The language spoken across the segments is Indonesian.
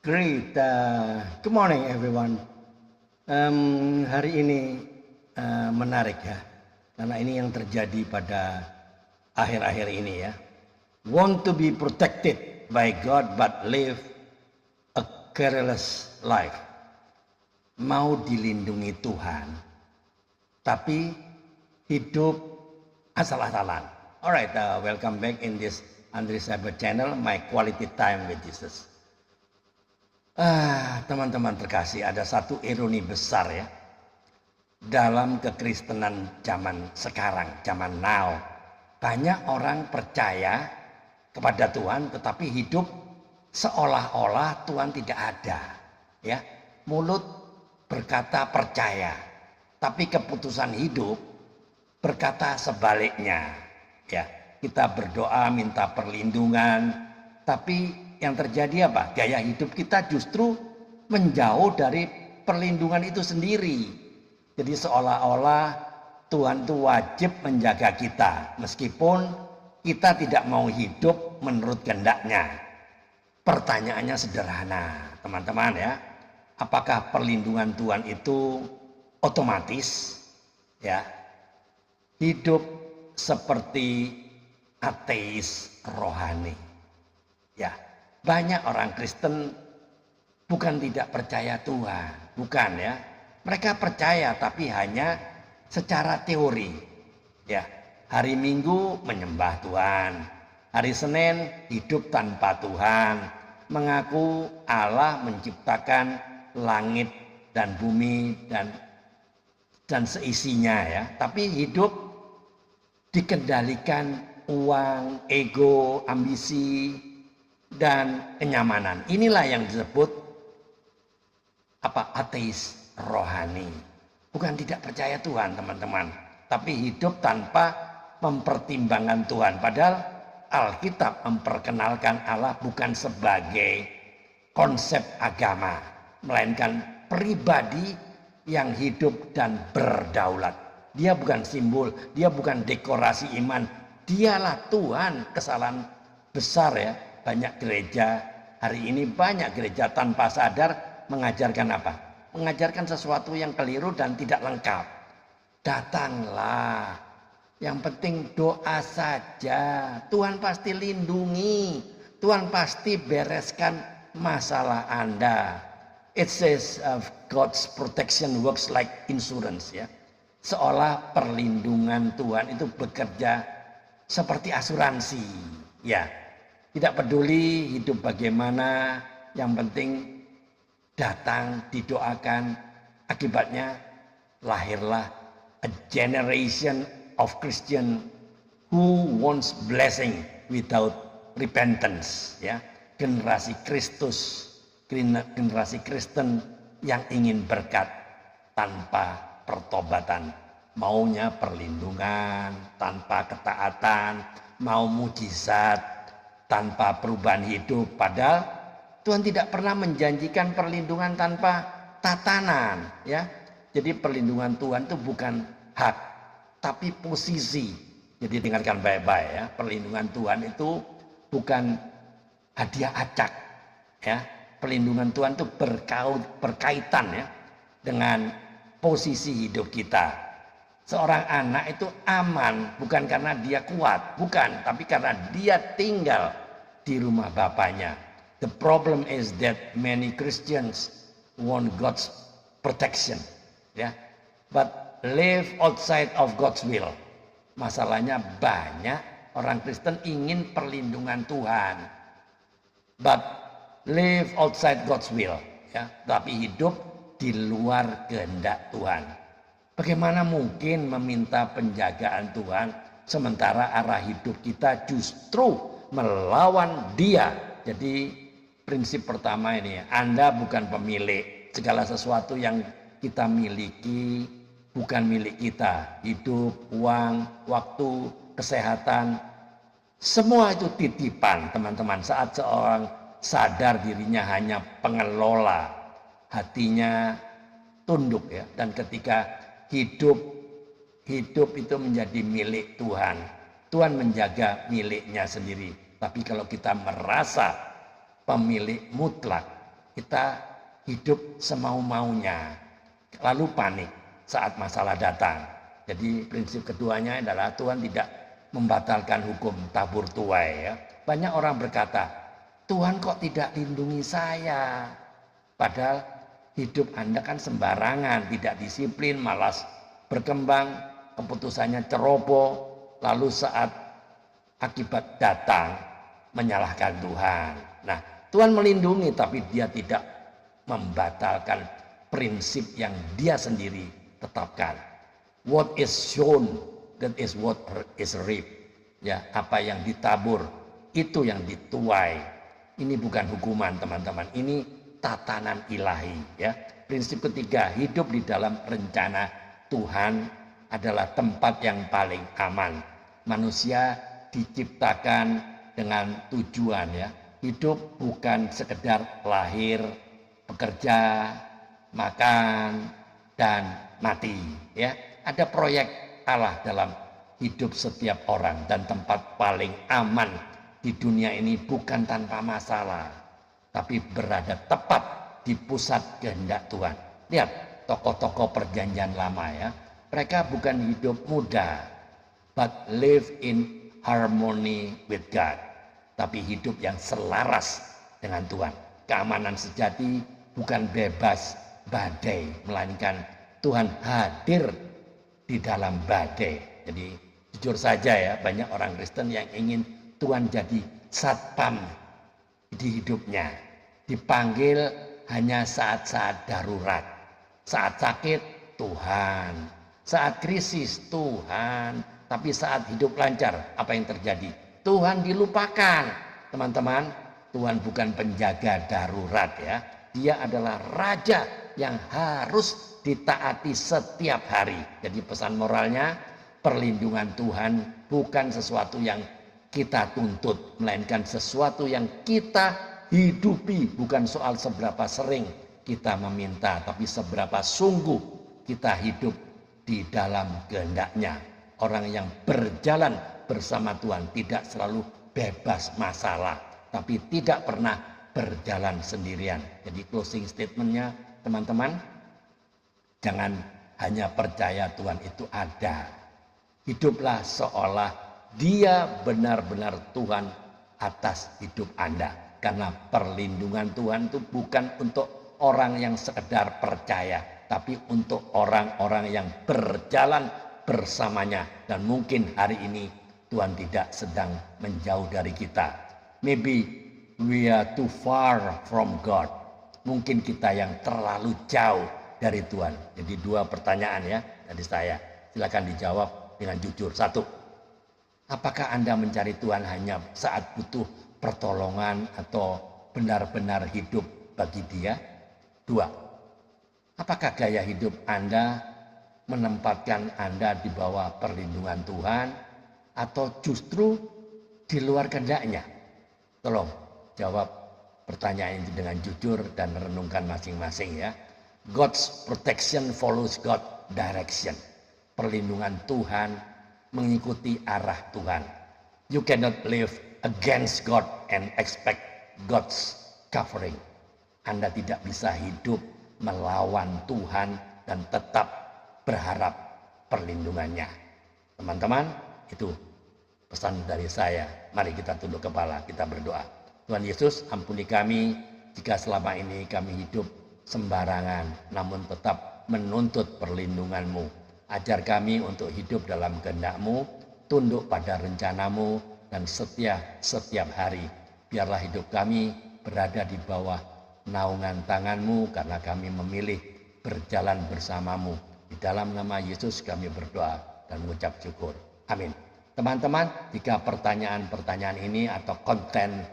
Great. Good morning everyone. Hari ini menarik ya, karena ini yang terjadi pada akhir-akhir ini ya. Want to be protected by God but live a careless life. Mau dilindungi Tuhan, tapi hidup asal-asalan. Alright, welcome back in this Andre Sabat channel, my quality time with Jesus. Teman-teman terkasih, ada satu ironi besar ya dalam kekristenan zaman sekarang, zaman now. Banyak orang percaya kepada Tuhan tetapi hidup seolah-olah Tuhan tidak ada ya. Mulut berkata percaya, tapi keputusan hidup berkata sebaliknya ya. Kita berdoa minta perlindungan, tapi yang terjadi apa? Gaya hidup kita justru menjauh dari perlindungan itu sendiri. Jadi seolah-olah Tuhan itu wajib menjaga kita, meskipun kita tidak mau hidup menurut kehendaknya. Pertanyaannya sederhana, teman-teman ya. Apakah perlindungan Tuhan itu otomatis? Ya. Hidup seperti ateis rohani. Ya. Banyak orang Kristen bukan tidak percaya Tuhan, bukan ya. Mereka percaya tapi hanya secara teori. Ya, hari Minggu menyembah Tuhan, hari Senin hidup tanpa Tuhan, mengaku Allah menciptakan langit dan bumi dan seisinya ya. Tapi hidup dikendalikan uang, ego, ambisi, dan kenyamanan. Inilah yang disebut ateis rohani. Bukan tidak percaya Tuhan, teman-teman, tapi hidup tanpa mempertimbangkan Tuhan. Padahal Alkitab memperkenalkan Allah bukan sebagai konsep agama, melainkan pribadi yang hidup dan berdaulat. Dia bukan simbol, dia bukan dekorasi iman, dialah Tuhan. Kesalahan besar ya. Banyak gereja hari ini, banyak gereja tanpa sadar mengajarkan apa? Mengajarkan sesuatu yang keliru dan tidak lengkap. Datanglah, yang penting doa saja. Tuhan pasti lindungi, Tuhan pasti bereskan masalah Anda. It says God's protection works like insurance ya. Seolah perlindungan Tuhan itu bekerja seperti asuransi ya. Tidak peduli hidup bagaimana, yang penting datang, didoakan. Akibatnya lahirlah a generation of Christian who wants blessing without repentance ya. Generasi Kristus, generasi Kristen yang ingin berkat tanpa pertobatan. Maunya perlindungan tanpa ketaatan, mau mujizat tanpa perubahan hidup. Padahal Tuhan tidak pernah menjanjikan perlindungan tanpa tatanan ya. Jadi perlindungan Tuhan itu bukan hak tapi posisi. Jadi dengarkan baik-baik ya. Perlindungan Tuhan itu bukan hadiah acak ya. Perlindungan Tuhan itu berkaitan ya dengan posisi hidup kita. Seorang anak itu aman bukan karena dia kuat, bukan, tapi karena dia tinggal di rumah bapaknya. The problem is that many Christians want God's protection, ya, but live outside of God's will. Masalahnya banyak orang Kristen ingin perlindungan Tuhan, but live outside God's will, ya, tapi hidup di luar kehendak Tuhan. Bagaimana mungkin meminta penjagaan Tuhan sementara arah hidup kita justru melawan Dia? Jadi prinsip pertama ini, Anda bukan pemilik. Segala sesuatu yang kita miliki bukan milik kita. Hidup, uang, waktu, kesehatan, semua itu titipan, teman-teman. Saat seorang sadar dirinya hanya pengelola, hatinya tunduk ya. Dan ketika hidup itu menjadi milik Tuhan, Tuhan menjaga miliknya sendiri. Tapi kalau kita merasa pemilik mutlak, kita hidup semau-maunya, lalu panik saat masalah datang. Jadi prinsip keduanya adalah Tuhan tidak membatalkan hukum tabur tuai. Ya. Banyak orang berkata, Tuhan kok tidak lindungi saya? Padahal hidup Anda kan sembarangan, tidak disiplin, malas berkembang, keputusannya ceroboh, lalu saat akibat datang menyalahkan Tuhan. Nah, Tuhan melindungi tapi dia tidak membatalkan prinsip yang dia sendiri tetapkan. What is sown, that is what is reaped. Ya, apa yang ditabur, itu yang dituai. Ini bukan hukuman, teman-teman. Ini tatanan ilahi. Ya, prinsip ketiga, hidup di dalam rencana Tuhan adalah tempat yang paling aman. Manusia diciptakan dengan tujuan, ya. Hidup bukan sekedar lahir, bekerja, makan, dan mati. Ya, ada proyek Allah dalam hidup setiap orang, dan tempat paling aman di dunia ini bukan tanpa masalah, tapi berada tepat di pusat kehendak Tuhan. Lihat tokoh-tokoh perjanjian lama, ya. Mereka bukan hidup mudah, but live in harmony with God. Tapi hidup yang selaras dengan Tuhan. Keamanan sejati bukan bebas badai, melainkan Tuhan hadir di dalam badai. Jadi jujur saja, ya, banyak orang Kristen yang ingin Tuhan jadi satpam di hidupnya. Dipanggil hanya saat-saat darurat. Saat sakit, Tuhan. Saat krisis, Tuhan. Tapi saat hidup lancar, apa yang terjadi? Tuhan dilupakan. Teman-teman, Tuhan bukan penjaga darurat, ya. Dia adalah raja yang harus ditaati setiap hari. Jadi pesan moralnya, perlindungan Tuhan bukan sesuatu yang kita tuntut, melainkan sesuatu yang kita hidupi. Bukan soal seberapa sering kita meminta, tapi seberapa sungguh kita hidup di dalam kehendak-Nya. Orang yang berjalan bersama Tuhan tidak selalu bebas masalah, tapi tidak pernah berjalan sendirian. Jadi closing statement-nya, teman-teman, jangan hanya percaya Tuhan itu ada. Hiduplah seolah Dia benar-benar Tuhan atas hidup Anda. Karena perlindungan Tuhan itu bukan untuk orang yang sekedar percaya, tapi untuk orang-orang yang berjalan bersamanya. Dan mungkin hari ini Tuhan tidak sedang menjauh dari kita. Maybe we are too far from God. Mungkin kita yang terlalu jauh dari Tuhan. Jadi 2 pertanyaan, ya, dari saya. Silakan dijawab dengan jujur. 1, apakah Anda mencari Tuhan hanya saat butuh pertolongan atau benar-benar hidup bagi Dia? 2, apakah gaya hidup Anda menempatkan Anda di bawah perlindungan Tuhan atau justru di luar kehendak-Nya? Tolong jawab pertanyaan ini dengan jujur dan renungkan masing-masing, ya. God's protection follows God's direction. Perlindungan Tuhan mengikuti arah Tuhan. You cannot live against God and expect God's covering. Anda tidak bisa hidup melawan Tuhan dan tetap berharap perlindungannya. Teman-teman, itu pesan dari saya. Mari kita tunduk kepala, kita berdoa. Tuhan Yesus, ampuni kami jika selama ini kami hidup sembarangan, namun tetap menuntut perlindungan-Mu. Ajar kami untuk hidup dalam kehendak-Mu, tunduk pada rencana-Mu, dan setia setiap hari. Biarlah hidup kami berada di bawah naungan tangan-Mu, karena kami memilih berjalan bersama-Mu. Di dalam nama Yesus kami berdoa dan mengucap syukur. Amin. Teman-teman, jika pertanyaan-pertanyaan ini atau konten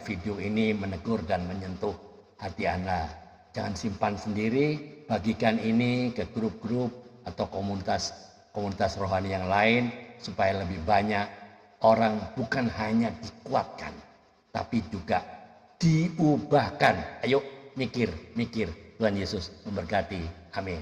video ini menegur dan menyentuh hati Anda, jangan simpan sendiri, bagikan ini ke grup-grup atau komunitas rohani yang lain, supaya lebih banyak orang bukan hanya dikuatkan, tapi juga diubahkan. Ayo mikir. Tuhan Yesus memberkati. Amin.